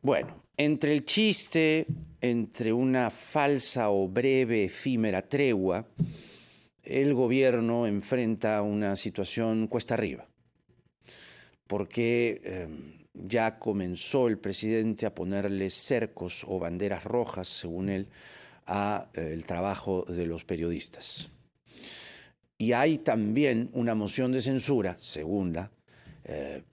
Bueno, entre el chiste, entre una falsa o breve, efímera tregua, el gobierno enfrenta una situación cuesta arriba, porque ya comenzó el presidente a ponerle cercos o banderas rojas, según él, a el trabajo de los periodistas. Y hay también una moción de censura, segunda,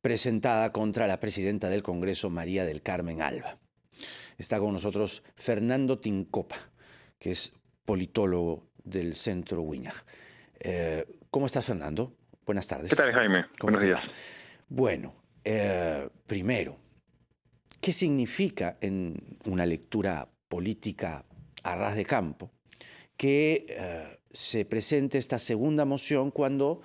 presentada contra la presidenta del Congreso, María del Carmen Alba. Está con nosotros Fernando Tincopa, que es politólogo del Centro Wiñaj. ¿Cómo estás, Fernando? Buenas tardes. ¿Qué tal, Jaime? Buenos días. Bueno, primero, ¿qué significa en una lectura política a ras de campo que se presente esta segunda moción cuando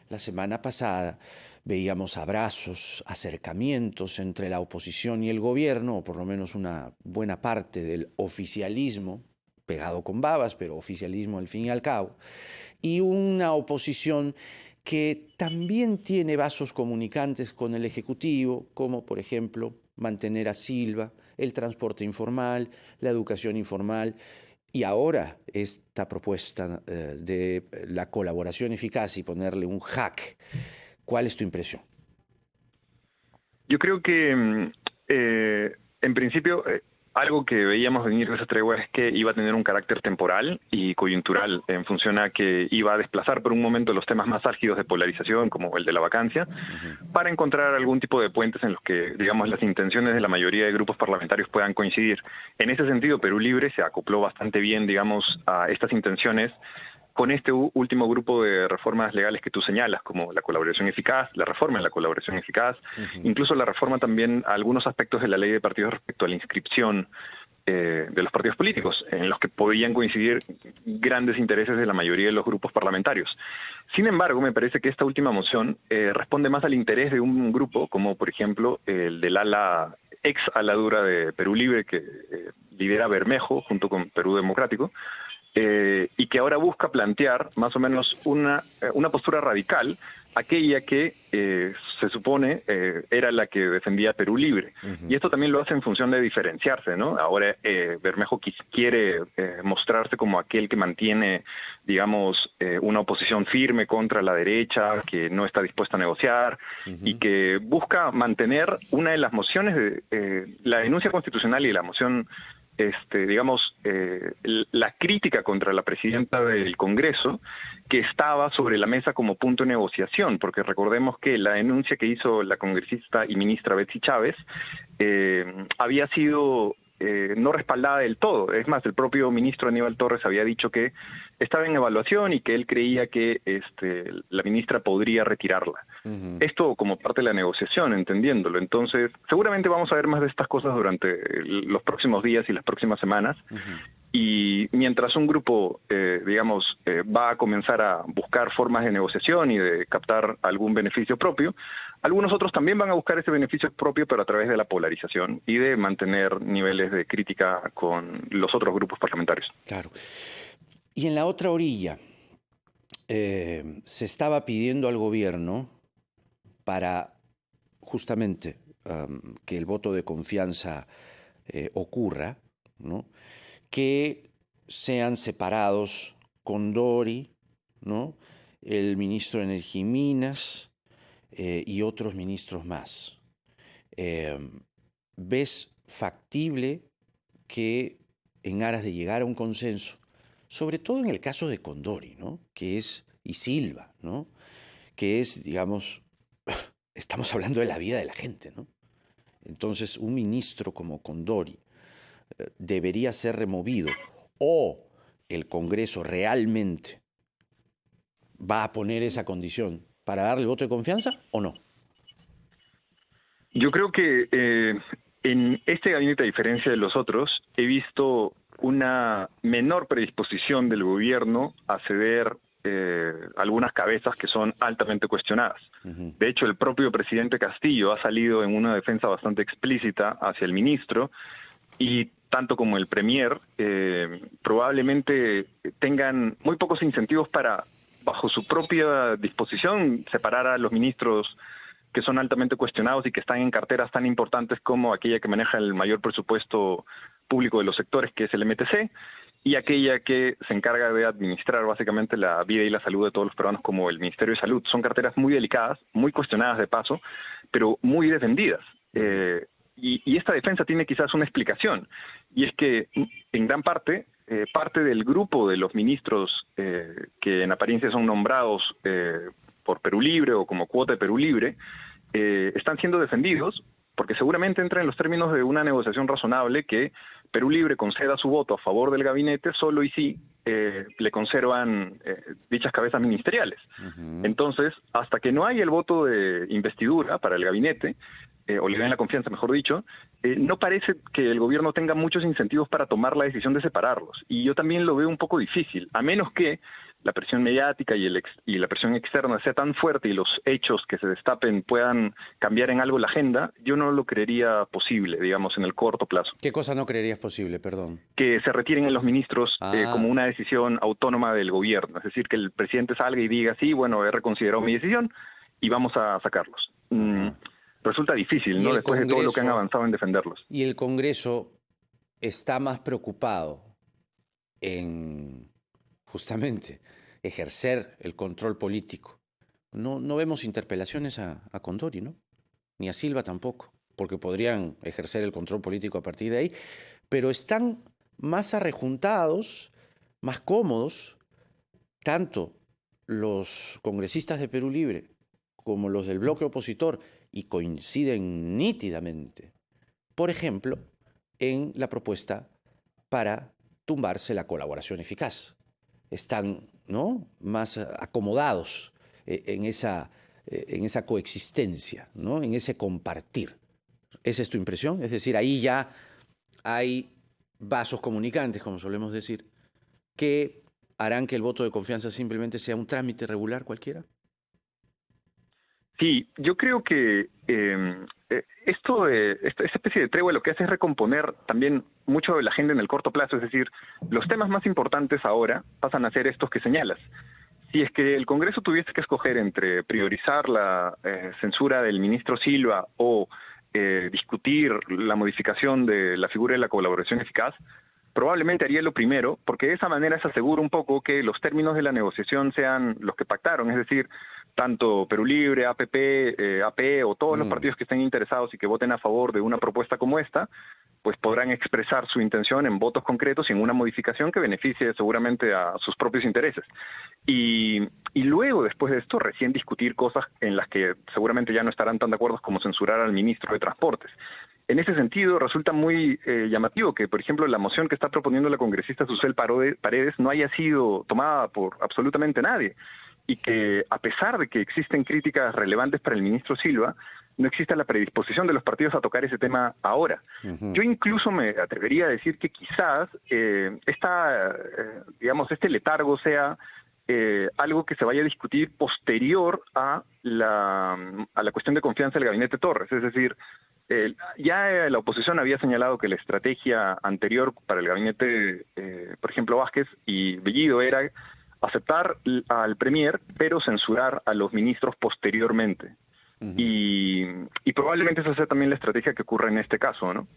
la semana pasada veíamos abrazos, acercamientos entre la oposición y el gobierno, o por lo menos una buena parte del oficialismo, pegado con babas, pero oficialismo al fin y al cabo, y una oposición que también tiene vasos comunicantes con el Ejecutivo, como por ejemplo mantener a Silva, el transporte informal, la educación informal, y ahora esta propuesta de la colaboración eficaz y ponerle un hack. ¿Cuál es tu impresión? Yo creo que, en principio, algo que veíamos venir de esa tregua es que iba a tener un carácter temporal y coyuntural, en función a que iba a desplazar por un momento los temas más álgidos de polarización, como el de la vacancia, para encontrar algún tipo de puentes en los que, digamos, las intenciones de la mayoría de grupos parlamentarios puedan coincidir. En ese sentido, Perú Libre se acopló bastante bien, digamos, a estas intenciones, con este último grupo de reformas legales que tú señalas, como la colaboración eficaz, la reforma en la colaboración eficaz, incluso la reforma también a algunos aspectos de la ley de partidos respecto a la inscripción de los partidos políticos, en los que podían coincidir grandes intereses de la mayoría de los grupos parlamentarios. Sin embargo, me parece que esta última moción responde más al interés de un grupo, como por ejemplo el del ex ala dura de Perú Libre, que lidera Bermejo junto con Perú Democrático, y que ahora busca plantear más o menos una postura radical, aquella que se supone era la que defendía Perú Libre. Y esto también lo hace en función de diferenciarse, ¿no? Ahora Bermejo quiere mostrarse como aquel que mantiene, digamos, una oposición firme contra la derecha, que no está dispuesta a negociar, y que busca mantener una de las mociones, la denuncia constitucional y la moción, digamos, la crítica contra la presidenta del Congreso, que estaba sobre la mesa como punto de negociación, porque recordemos que la denuncia que hizo la congresista y ministra Betsy Chávez había sido no respaldada del todo. Es más, el propio ministro Aníbal Torres había dicho que estaba en evaluación y que él creía que la ministra podría retirarla. Esto como parte de la negociación, entendiéndolo. Entonces, seguramente vamos a ver más de estas cosas durante los próximos días y las próximas semanas. Y mientras un grupo, digamos, va a comenzar a buscar formas de negociación y de captar algún beneficio propio, algunos otros también van a buscar ese beneficio propio, pero a través de la polarización y de mantener niveles de crítica con los otros grupos parlamentarios. Claro. Y en la otra orilla, se estaba pidiendo al gobierno para justamente que el voto de confianza ocurra, ¿no?, que sean separados Condori, ¿no?, el ministro de Energía y Minas y otros ministros más. ¿Ves factible que en aras de llegar a un consenso, sobre todo en el caso de Condori, ¿no?, que es, y Silva, ¿no?, que es, digamos, estamos hablando de la vida de la gente, ¿no? Entonces, un ministro como Condori debería ser removido, o el Congreso realmente va a poner esa condición para darle el voto de confianza o no? Yo creo que en este gabinete, a diferencia de los otros, he visto una menor predisposición del gobierno a ceder algunas cabezas que son altamente cuestionadas. De hecho, el propio presidente Castillo ha salido en una defensa bastante explícita hacia el ministro, y tanto como el premier probablemente tengan muy pocos incentivos para, bajo su propia disposición, separar a los ministros que son altamente cuestionados y que están en carteras tan importantes como aquella que maneja el mayor presupuesto público de los sectores, que es el MTC, y aquella que se encarga de administrar básicamente la vida y la salud de todos los peruanos, como el Ministerio de Salud. Son carteras muy delicadas, muy cuestionadas de paso, pero muy defendidas. Y esta defensa tiene quizás una explicación, y es que en gran parte, parte del grupo de los ministros que en apariencia son nombrados por Perú Libre o como cuota de Perú Libre, están siendo defendidos porque seguramente entra en los términos de una negociación razonable que Perú Libre conceda su voto a favor del gabinete solo y si le conservan dichas cabezas ministeriales. Entonces, hasta que no haya el voto de investidura para el gabinete, o le den la confianza, mejor dicho, no parece que el gobierno tenga muchos incentivos para tomar la decisión de separarlos. Y yo también lo veo un poco difícil, a menos que la presión mediática y la presión externa sea tan fuerte y los hechos que se destapen puedan cambiar en algo la agenda, yo no lo creería posible, digamos, en el corto plazo. ¿Qué cosa no creerías posible, perdón? Que se retiren en los ministros como una decisión autónoma del gobierno. Es decir, que el presidente salga y diga, sí, bueno, he reconsiderado mi decisión y vamos a sacarlos. Resulta difícil, ¿no? Después de todo lo que han avanzado en defenderlos. Y el Congreso está más preocupado en justamente ejercer el control político. No vemos interpelaciones a Condori, ¿no? Ni a Silva tampoco, porque podrían ejercer el control político a partir de ahí, pero están más arrejuntados, más cómodos, tanto los congresistas de Perú Libre como los del bloque opositor, y coinciden nítidamente, por ejemplo, en la propuesta para tumbarse la colaboración eficaz. Están, ¿no?, más acomodados en esa coexistencia, ¿no?, en ese compartir. ¿Esa es tu impresión? Es decir, ahí ya hay vasos comunicantes, como solemos decir, que harán que el voto de confianza simplemente sea un trámite regular cualquiera. Sí, yo creo que esta especie de tregua lo que hace es recomponer también mucho de la agenda en el corto plazo, es decir, los temas más importantes ahora pasan a ser estos que señalas. Si es que el Congreso tuviese que escoger entre priorizar la censura del ministro Silva o discutir la modificación de la figura de la colaboración eficaz, probablemente haría lo primero, porque de esa manera se asegura un poco que los términos de la negociación sean los que pactaron, es decir, tanto Perú Libre, APP, AP o todos los partidos que estén interesados y que voten a favor de una propuesta como esta, pues podrán expresar su intención en votos concretos y en una modificación que beneficie seguramente a sus propios intereses. Y luego, después de esto, recién discutir cosas en las que seguramente ya no estarán tan de acuerdo como censurar al ministro de Transportes. En ese sentido, resulta muy llamativo que, por ejemplo, la moción que está proponiendo la congresista Susel Paredes no haya sido tomada por absolutamente nadie y que, a pesar de que existen críticas relevantes para el ministro Silva, no exista la predisposición de los partidos a tocar ese tema ahora. Yo incluso me atrevería a decir que quizás este letargo sea algo que se vaya a discutir posterior a la cuestión de confianza del gabinete Torres. Es decir, ya la oposición había señalado que la estrategia anterior para el gabinete, por ejemplo, Vázquez y Bellido, era aceptar al premier, pero censurar a los ministros posteriormente. Y probablemente esa sea también la estrategia que ocurre en este caso, ¿no?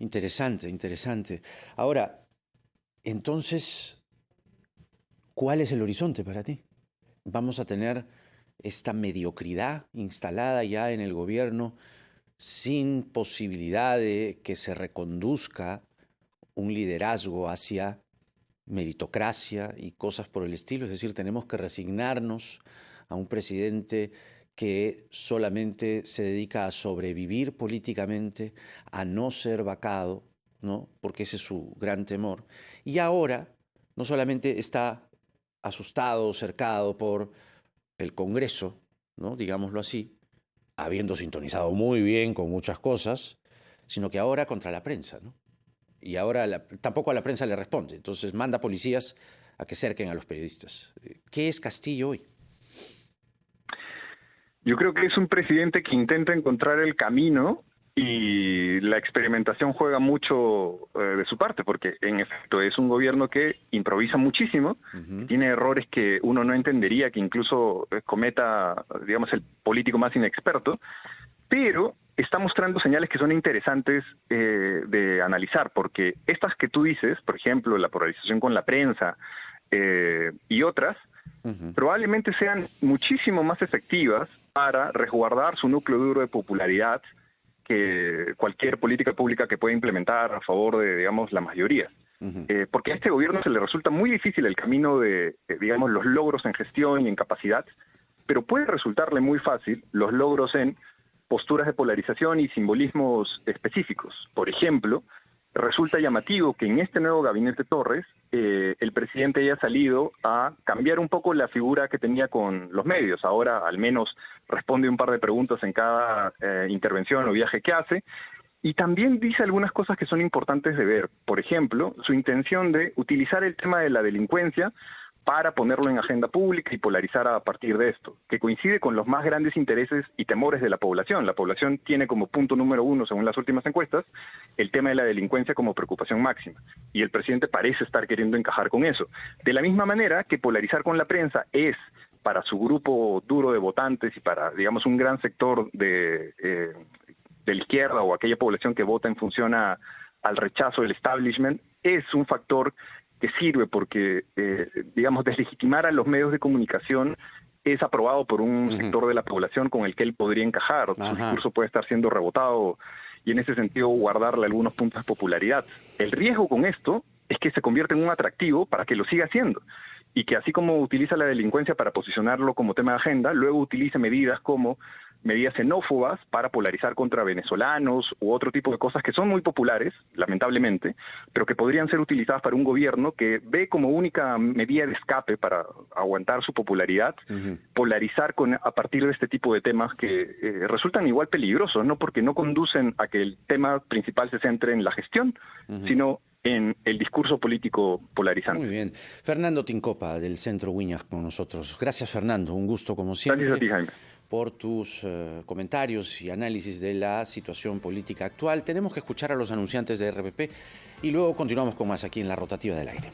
Interesante, interesante. Ahora, entonces, ¿cuál es el horizonte para ti? ¿Vamos a tener esta mediocridad instalada ya en el gobierno sin posibilidad de que se reconduzca un liderazgo hacia meritocracia y cosas por el estilo? Es decir, tenemos que resignarnos a un presidente que solamente se dedica a sobrevivir políticamente, a no ser vacado, ¿no?, porque ese es su gran temor. Y ahora no solamente está asustado, cercado por el Congreso, ¿no?, digámoslo así, habiendo sintonizado muy bien con muchas cosas, sino que ahora contra la prensa, ¿no? Y ahora tampoco a la prensa le responde. Entonces manda policías a que cerquen a los periodistas. ¿Qué es Castillo hoy? Yo creo que es un presidente que intenta encontrar el camino y la experimentación juega mucho de su parte, porque en efecto es un gobierno que improvisa muchísimo, tiene errores que uno no entendería que incluso cometa, digamos, el político más inexperto, pero está mostrando señales que son interesantes de analizar, porque estas que tú dices, por ejemplo, la polarización con la prensa y otras, probablemente sean muchísimo más efectivas para resguardar su núcleo duro de popularidad que cualquier política pública que pueda implementar a favor de, digamos, la mayoría. Porque a este gobierno se le resulta muy difícil el camino de, digamos, los logros en gestión y en capacidad, pero puede resultarle muy fácil los logros en posturas de polarización y simbolismos específicos. Por ejemplo, resulta llamativo que en este nuevo gabinete Torres el presidente haya salido a cambiar un poco la figura que tenía con los medios. Ahora al menos responde un par de preguntas en cada intervención o viaje que hace, y también dice algunas cosas que son importantes de ver. Por ejemplo, su intención de utilizar el tema de la delincuencia para ponerlo en agenda pública y polarizar a partir de esto, que coincide con los más grandes intereses y temores de la población. La población tiene como punto número 1, según las últimas encuestas, el tema de la delincuencia como preocupación máxima. Y el presidente parece estar queriendo encajar con eso. De la misma manera que polarizar con la prensa es, para su grupo duro de votantes y para, digamos, un gran sector de la izquierda o aquella población que vota en función al rechazo del establishment, es un factor que sirve porque, digamos, deslegitimar a los medios de comunicación es aprobado por un sector de la población con el que él podría encajar. Su discurso puede estar siendo rebotado y en ese sentido guardarle algunos puntos de popularidad. El riesgo con esto es que se convierte en un atractivo para que lo siga haciendo y que así como utiliza la delincuencia para posicionarlo como tema de agenda, luego utilice medidas como medidas xenófobas para polarizar contra venezolanos u otro tipo de cosas que son muy populares, lamentablemente, pero que podrían ser utilizadas para un gobierno que ve como única medida de escape para aguantar su popularidad, polarizar a partir de este tipo de temas que resultan igual peligrosos, no porque no conducen a que el tema principal se centre en la gestión, sino en el discurso político polarizante. Muy bien. Fernando Tincopa, del Centro Wiñas, con nosotros. Gracias, Fernando. Un gusto, como siempre. Gracias a ti, Jaime. Por tus comentarios y análisis de la situación política actual. Tenemos que escuchar a los anunciantes de RPP y luego continuamos con más aquí en La Rotativa del Aire.